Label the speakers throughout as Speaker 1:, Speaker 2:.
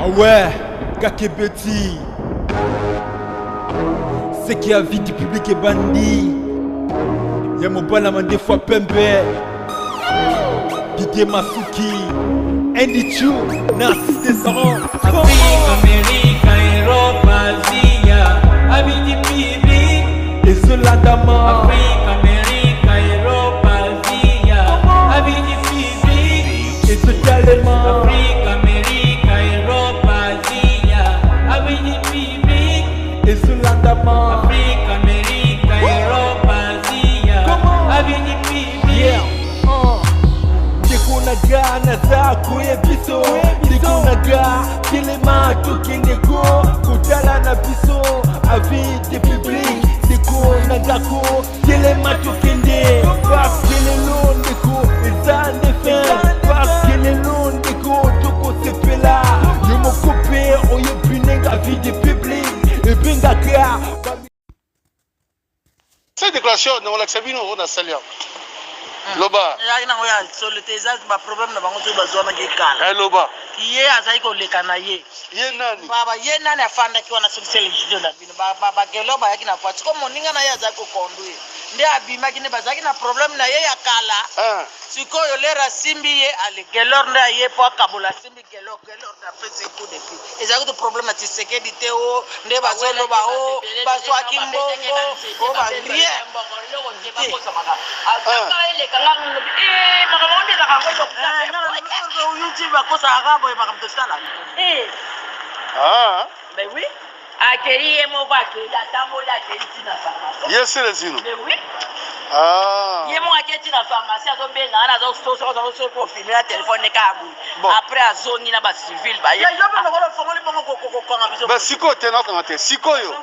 Speaker 1: Ah ouais, Kakebeti. C'est qui a vie du public est bandit. Y'a mon balaman des fois Pembe. Didier Masuki. Andy Chou, Narcisse Descendant.
Speaker 2: Afrique, Amérique, Europe, Asie, avis du public.
Speaker 1: Et cela d'Ama.
Speaker 2: Afrique, Amérique, Europe, Asie, avis du public.
Speaker 1: Et ce talent.
Speaker 2: Afrique, Amérique, Europe, Asie, avis du public.
Speaker 1: Et cela d'Ama.
Speaker 2: Afrique, Amérique, Europe, Asie, avis du public.
Speaker 1: Naga naza kuye biso Diko naga kilema tukindeko Kutala na biso avis de public Diko naga ko kilema tukinde Parce que le long deko Ezan de fin Parce que le long deko Toko sepela Yomo kope oye binenga avis de public Et binga kya
Speaker 3: Cette déclaration, on l'a accepté, on a salué. Loba.
Speaker 4: Ya ina ngoya soliteza ba problem na bango tuba zona ngekala.
Speaker 3: Loba.
Speaker 4: Ye azaiko lekana ye.
Speaker 3: Ye nani?
Speaker 4: Baba ye nani afanda kiwa na sokisele jijo na bino. Baba geloba yakina kwa tiko moninga na ye azaiko kondwe. Ndi abima kine bazaki na problem na ye yakala. Siko yolera simbi ye ale gelor nda ye po kabula simbi gelor na pese coup de pied. Ezako to problem na tisekedi teo nde bazolo ba o baso akimbongo o ba rien.
Speaker 5: Ben oui. Accueillir mon vaque, la tambour accueillir dans la pharmacie.
Speaker 3: Yes, c'est le zino.
Speaker 5: Ben oui.
Speaker 3: Il
Speaker 5: mon accueillir dans la pharmacie, on bien là, on se pour filmer la téléphone et câble. Après à zone il a pas civil, bah il y a
Speaker 3: bah siko tena quand t'es siko yo.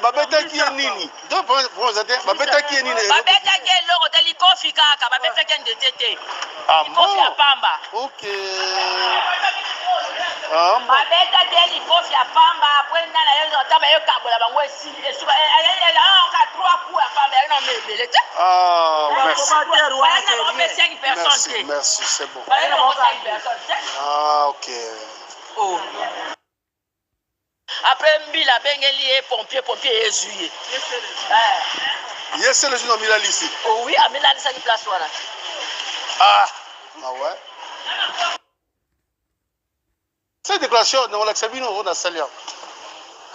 Speaker 3: Babeta qui est nini. Donc pour ça babeta qui est nini.
Speaker 5: Babeta qui est l'eau de l'ikofi kaka, babeta qui est de tété. Ah bon. Pamba.
Speaker 3: OK.
Speaker 5: Babeta qui est l'ikofi à pamba, après na la yo taba yo kabola bango esi esuka elle a encore 3 coups à pamba, elle non mais belete.
Speaker 3: Merci. Merci, c'est bon. OK.
Speaker 5: Oh. Après Mbila Bengeli et pompier essuyer.
Speaker 3: Yes, c'est le jour de Milali ici.
Speaker 5: Oh oui, à Milali ça qui place voilà.
Speaker 3: Ah ouais. Cette déclaration, on l'a accepté, on a salué.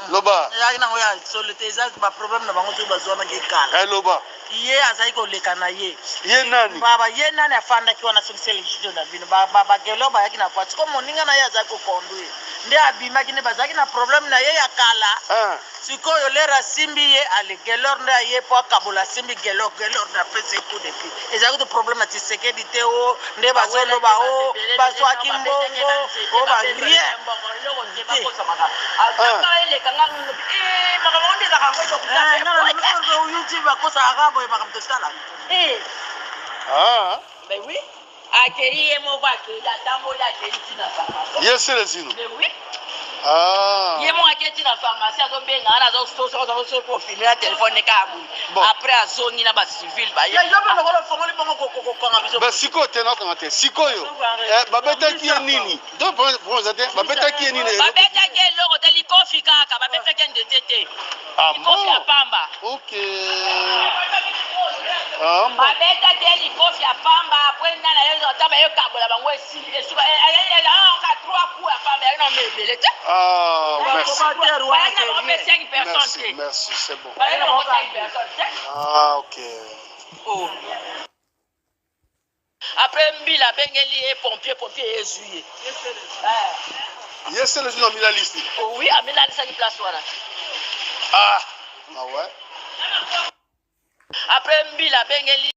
Speaker 3: Loba.
Speaker 4: Ya ina ngoya soliteza ba problem na bango tuba zona ngekala.
Speaker 3: Loba.
Speaker 4: Ye azaiko lekana ye.
Speaker 3: Ye nani?
Speaker 4: Baba ye nani afanda kiwa na sokisele jijo na bino. Baba geloba yakina kwa tiko moninga na ye azaiko kondwe. Ndi abima kine bazaki na problem na ye yakala. Siko yolera simbi ye ale gelor nda ye po kabula simbi gelor na pese coup de pied. Ezako to problem na tisekedi teo nde bazolo ba o baso akimbongo o ba rien.
Speaker 5: Ben oui. Accueillir mon vaque, la tambour accueillir dans la pharmacie.
Speaker 3: Yes, c'est le zino.
Speaker 5: Ben oui.
Speaker 4: Ye mon accueillir dans la pharmacie, on bien là, on se pour filmer la téléphone et câble. Après à zone il a pas civil, bah ya
Speaker 3: bah siko tena quand t'es siko yo. Babeta qui est nini. Donc pour ça babeta qui est nini.
Speaker 5: Babeta qui est l'eau de l'ikofi kaka, babeta qui est de tété.
Speaker 3: Ah
Speaker 5: l'ikofi à pamba.
Speaker 3: OK.
Speaker 5: Babeta qui est l'ikofi à pamba, après na la yo taba yo kabola bango esi esuka elle a encore 3 coups à pamba, elle non mais belete.
Speaker 3: Merci. Merci, c'est bon. OK.
Speaker 5: Oh. Après Mbila Bengeli et pompier essuyer.
Speaker 3: Yes, c'est le jour de Milali ici.
Speaker 5: Oh oui, à Milali ça qui place voilà.
Speaker 3: Ouais.
Speaker 5: Après Mbila Bengeli